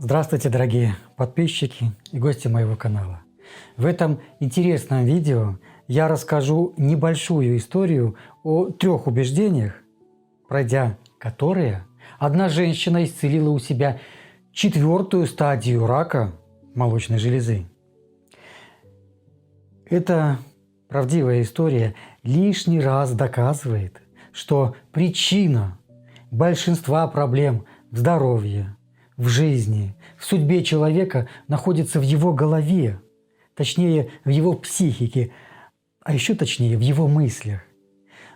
Здравствуйте, дорогие подписчики и гости моего канала. В этом интересном видео я расскажу небольшую историю о 3 убеждениях, пройдя которые одна женщина исцелила у себя 4-ю стадию рака молочной железы. Эта правдивая история лишний раз доказывает, что причина большинства проблем в здоровье, в жизни, в судьбе человека находится в его голове, точнее в его психике, а еще точнее в его мыслях.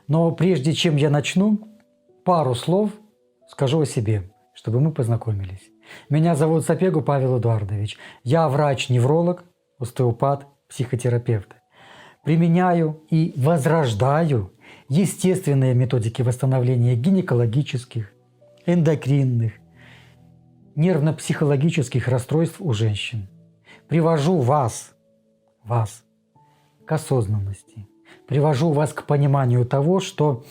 Но прежде чем я начну, пару слов скажу о себе, чтобы мы познакомились. Меня зовут Сапегу Павел Эдуардович. Я врач-невролог, остеопат, психотерапевт. Применяю и возрождаю естественные методики восстановления гинекологических, эндокринных, нервно-психологических расстройств у женщин. Привожу вас к осознанности, привожу вас к пониманию того, что,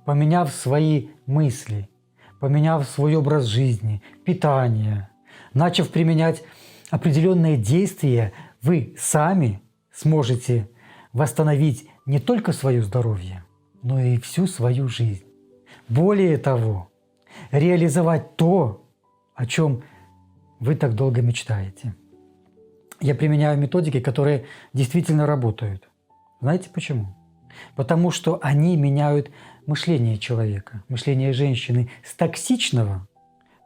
поменяв свои мысли, поменяв свой образ жизни, питание, начав применять определенные действия, вы сами сможете восстановить не только свое здоровье, но и всю свою жизнь. Более того, реализовать то, о чем вы так долго мечтаете. Я применяю методики, которые действительно работают. Знаете почему? Потому что они меняют мышление человека, мышление женщины с токсичного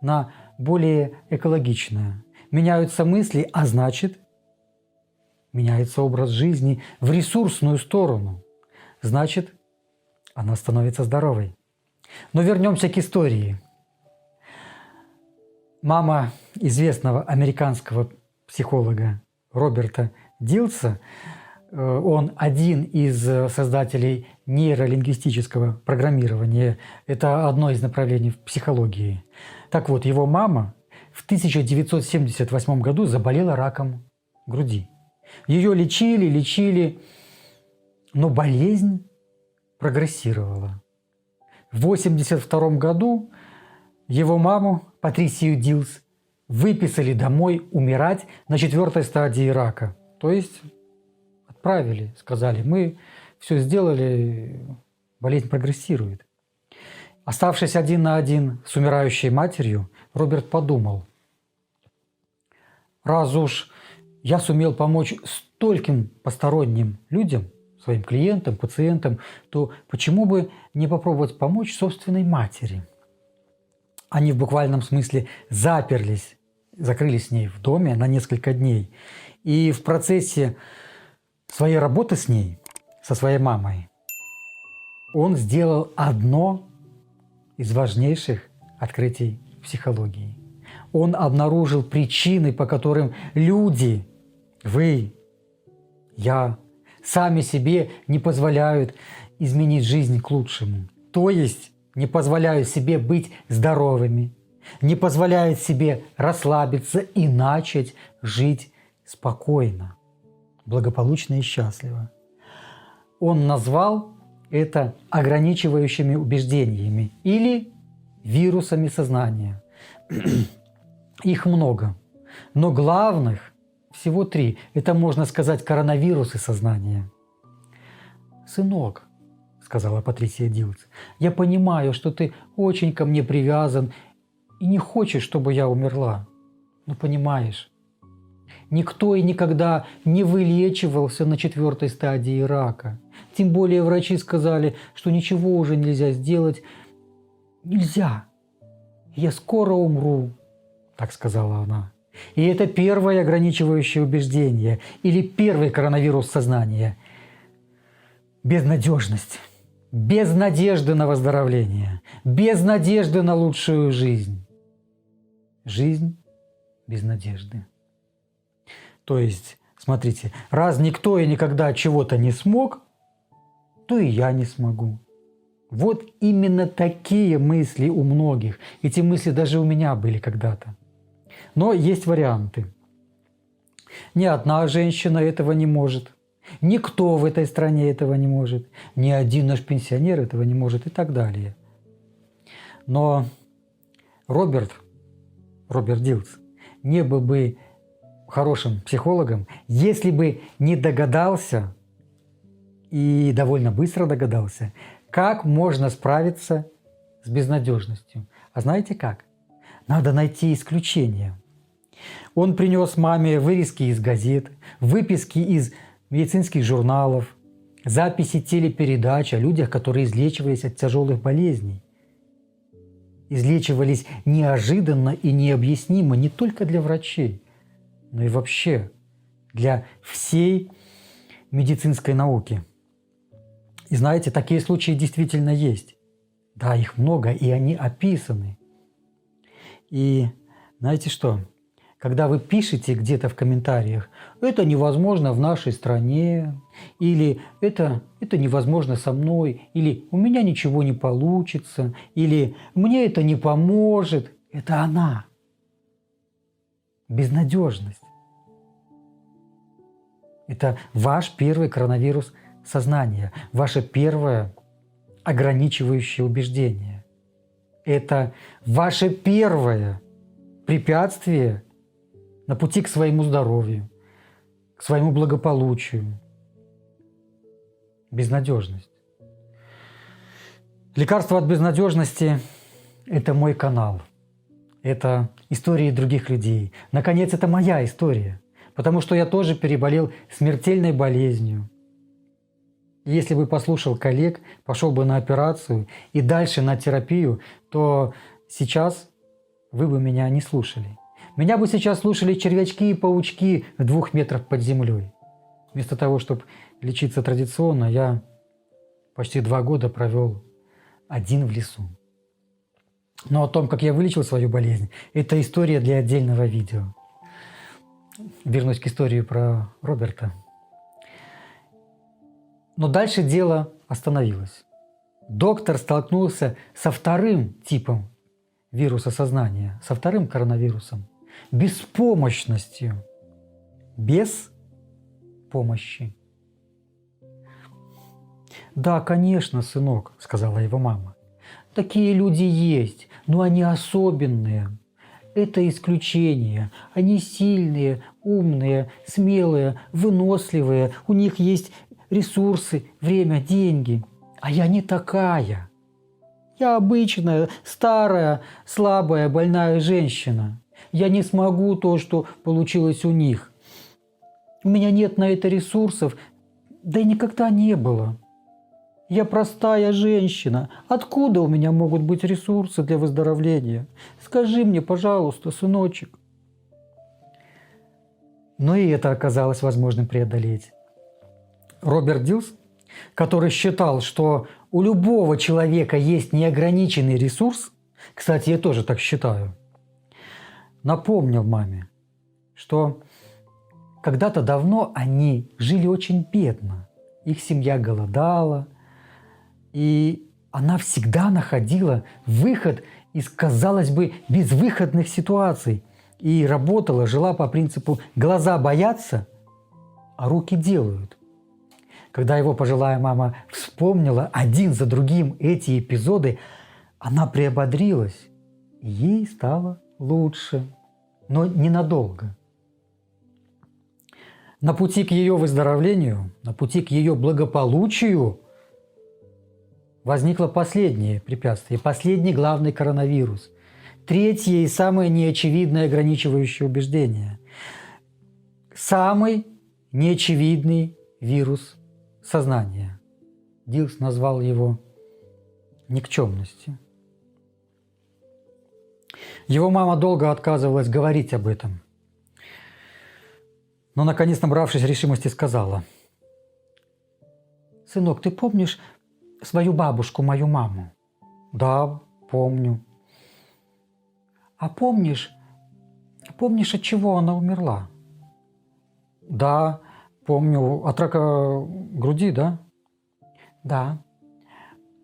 на более экологичное. Меняются мысли, а значит, меняется образ жизни в ресурсную сторону. Значит, она становится здоровой. Но вернемся к истории. Мама известного американского психолога Роберта Дилса, он один из создателей нейролингвистического программирования. Это одно из направлений в психологии. Так вот, его мама в 1978 году заболела раком груди. Ее лечили, но болезнь прогрессировала. В 1982 году его маму, Патрисию Дилс, выписали домой умирать на 4-й стадии рака. То есть отправили, сказали, мы все сделали, болезнь прогрессирует. Оставшись один на один с умирающей матерью, Роберт подумал, раз уж я сумел помочь стольким посторонним людям, своим клиентам, пациентам, то почему бы не попробовать помочь собственной матери? Они в буквальном смысле закрылись с ней в доме на несколько дней. И в процессе своей работы с ней, со своей мамой, он сделал одно из важнейших открытий психологии. Он обнаружил причины, по которым люди, вы, я, сами себе не позволяют изменить жизнь к лучшему. То есть не позволяют себе быть здоровыми, не позволяют себе расслабиться и начать жить спокойно, благополучно и счастливо. Он назвал это ограничивающими убеждениями или вирусами сознания. Их много, но главных всего 3. Это, можно сказать, коронавирусы сознания. «Сынок», — сказала Патрисия Дилс, — «я понимаю, что ты очень ко мне привязан и не хочешь, чтобы я умерла. Но понимаешь, никто и никогда не вылечивался на 4-й стадии рака. Тем более врачи сказали, что ничего уже нельзя сделать. Нельзя. Я скоро умру», — так сказала она. И это первое ограничивающее убеждение или первый коронавирус сознания. Безнадежность. Без надежды на выздоровление, без надежды на лучшую жизнь. Жизнь без надежды. То есть, смотрите, раз никто и никогда чего-то не смог, то и я не смогу. Вот именно такие мысли у многих. Эти мысли даже у меня были когда-то. Но есть варианты. Ни одна женщина этого не может. Никто в этой стране этого не может. Ни один наш пенсионер этого не может и так далее. Но Роберт Дилс не был бы хорошим психологом, если бы не догадался, и довольно быстро догадался, как можно справиться с безнадежностью. А знаете как? Надо найти исключение. Он принес маме вырезки из газет, выписки из медицинских журналов, записи телепередач о людях, которые излечивались от тяжелых болезней. Излечивались неожиданно и необъяснимо не только для врачей, но и вообще для всей медицинской науки. И знаете, такие случаи действительно есть. Да, их много, и они описаны. И знаете что? Когда вы пишете где-то в комментариях, это невозможно в нашей стране, или это невозможно со мной, или у меня ничего не получится, или мне это не поможет, это она. Безнадежность. Это ваш первый коронавирус сознания, ваше первое ограничивающее убеждение. Это ваше первое препятствие на пути к своему здоровью, к своему благополучию. Безнадежность. Лекарство от безнадежности – это мой канал. Это истории других людей. Наконец, это моя история. Потому что я тоже переболел смертельной болезнью. Если бы послушал коллег, пошел бы на операцию и дальше на терапию, то сейчас вы бы меня не слушали. Меня бы сейчас слушали червячки и паучки в 2 метрах под землей. Вместо того, чтобы лечиться традиционно, я почти 2 года провел один в лесу. Но о том, как я вылечил свою болезнь, это история для отдельного видео. Вернусь к истории про Роберта. Но дальше дело остановилось. Доктор столкнулся со вторым типом вируса сознания, со вторым коронавирусом. Беспомощностью. Без помощи. «Да, конечно, сынок», — сказала его мама. «Такие люди есть, но они особенные. Это исключение. Они сильные, умные, смелые, выносливые. У них есть ресурсы, время, деньги. А я не такая. Я обычная, старая, слабая, больная женщина. Я не смогу то, что получилось у них. У меня нет на это ресурсов, да и никогда не было. Я простая женщина. Откуда у меня могут быть ресурсы для выздоровления? Скажи мне, пожалуйста, сыночек». Но и это оказалось возможным преодолеть. Роберт Дилс, который считал, что у любого человека есть неограниченный ресурс, кстати, я тоже так считаю, напомнил маме, что когда-то давно они жили очень бедно. Их семья голодала, и она всегда находила выход из, казалось бы, безвыходных ситуаций. И работала, жила по принципу «глаза боятся, а руки делают». Когда его пожилая мама вспомнила один за другим эти эпизоды, она приободрилась, и ей стало лучше, но ненадолго. На пути к ее выздоровлению, на пути к ее благополучию возникло последнее препятствие, последний главный коронавирус. Третье и самое неочевидное ограничивающее убеждение. Самый неочевидный вирус сознания. Дилс назвал его никчемностью. Его мама долго отказывалась говорить об этом. Но, наконец, набравшись решимости, сказала: «Сынок, ты помнишь свою бабушку, мою маму?» «Да, помню». «А помнишь, от чего она умерла?» «Да, помню. От рака груди, да?» «Да.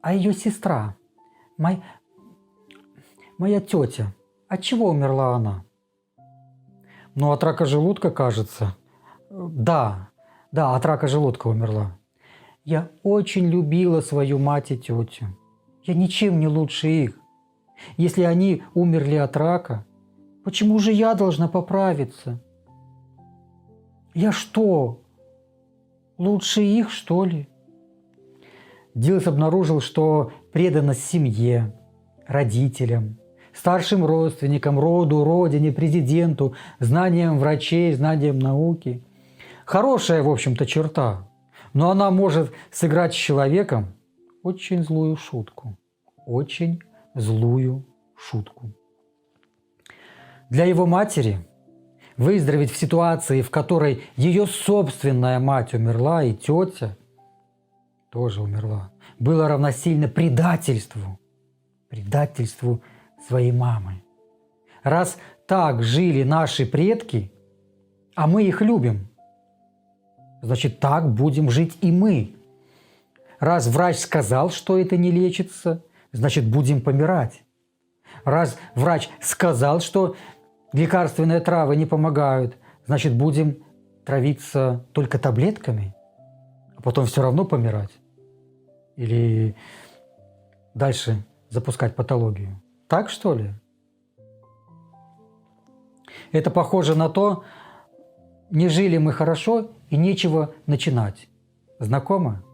А ее сестра, моя тетя, от чего умерла она?» «Ну, от рака желудка, кажется». Да, от рака желудка умерла. Я очень любила свою мать и тетю. Я ничем не лучше их. Если они умерли от рака, Почему же я должна поправиться? Я что, лучше их, что ли? Дилс обнаружил, что преданность семье, родителям, старшим родственникам, роду, родине, президенту, знаниям врачей, знаниям науки – хорошая, в общем-то, черта, но она может сыграть с человеком очень злую шутку. Очень злую шутку. Для его матери выздороветь в ситуации, в которой ее собственная мать умерла и тетя тоже умерла, было равносильно предательству своей мамы. Раз так жили наши предки, а мы их любим, значит, так будем жить и мы. Раз врач сказал, что это не лечится, значит, будем помирать. Раз врач сказал, что лекарственные травы не помогают, значит, будем травиться только таблетками, а потом все равно помирать. Или дальше запускать патологию. Так, что ли? Это похоже на то, не жили мы хорошо и нечего начинать. Знакомо?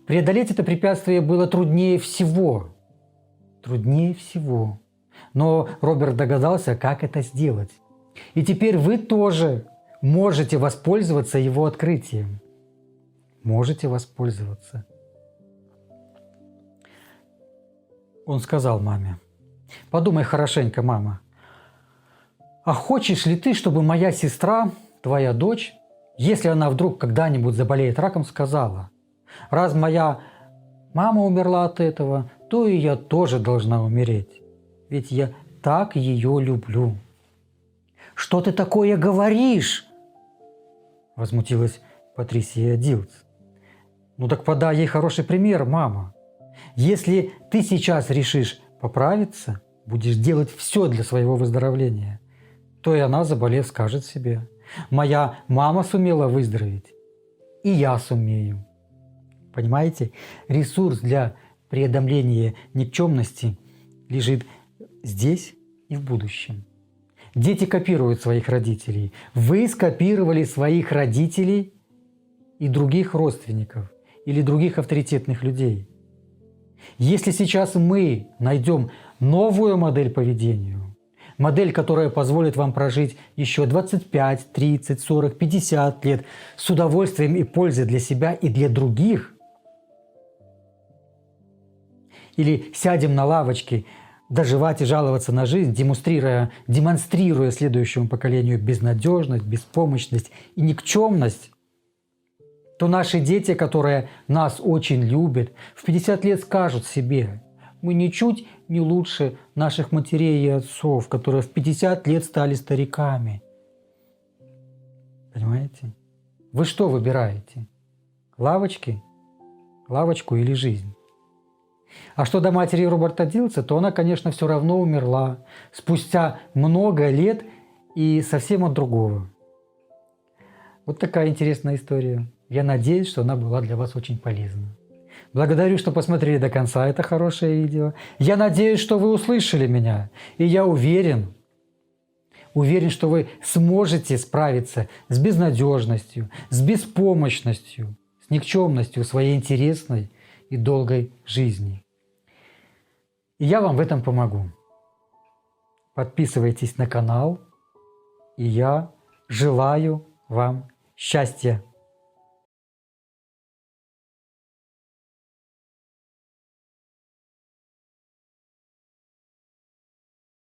Преодолеть это препятствие было труднее всего. Труднее всего. Но Роберт догадался, как это сделать. И теперь вы тоже можете воспользоваться его открытием. Можете воспользоваться. Он сказал маме: подумай хорошенько, мама, а хочешь ли ты, чтобы моя сестра, твоя дочь, если она вдруг когда-нибудь заболеет раком, сказала: раз моя мама умерла от этого, то и я тоже должна умереть, ведь я так ее люблю. Что ты такое говоришь? Возмутилась Патрисия Дилс. Ну так подай ей хороший пример, мама. Если ты сейчас решишь поправиться, будешь делать все для своего выздоровления, то и она, заболев, скажет себе: моя мама сумела выздороветь, и я сумею. Понимаете, ресурс для преодоления никчемности лежит здесь и в будущем. Дети копируют своих родителей. Вы скопировали своих родителей и других родственников или других авторитетных людей. Если сейчас мы найдем новую модель поведения, модель, которая позволит вам прожить еще 25, 30, 40, 50 лет с удовольствием и пользой для себя и для других, или сядем на лавочке доживать и жаловаться на жизнь, демонстрируя следующему поколению безнадежность, беспомощность и никчемность, то наши дети, которые нас очень любят, в 50 лет скажут себе: мы ничуть не лучше наших матерей и отцов, которые в 50 лет стали стариками. Понимаете? Вы что выбираете? Лавочку или жизнь? А что до матери Роберта Дилса, то она, конечно, все равно умерла спустя много лет и совсем от другого. Вот такая интересная история. Я надеюсь, что она была для вас очень полезна. Благодарю, что посмотрели до конца это хорошее видео. Я надеюсь, что вы услышали меня. И я уверен, что вы сможете справиться с безнадежностью, с беспомощностью, с никчемностью своей интересной и долгой жизни. И я вам в этом помогу. Подписывайтесь на канал, и я желаю вам счастья.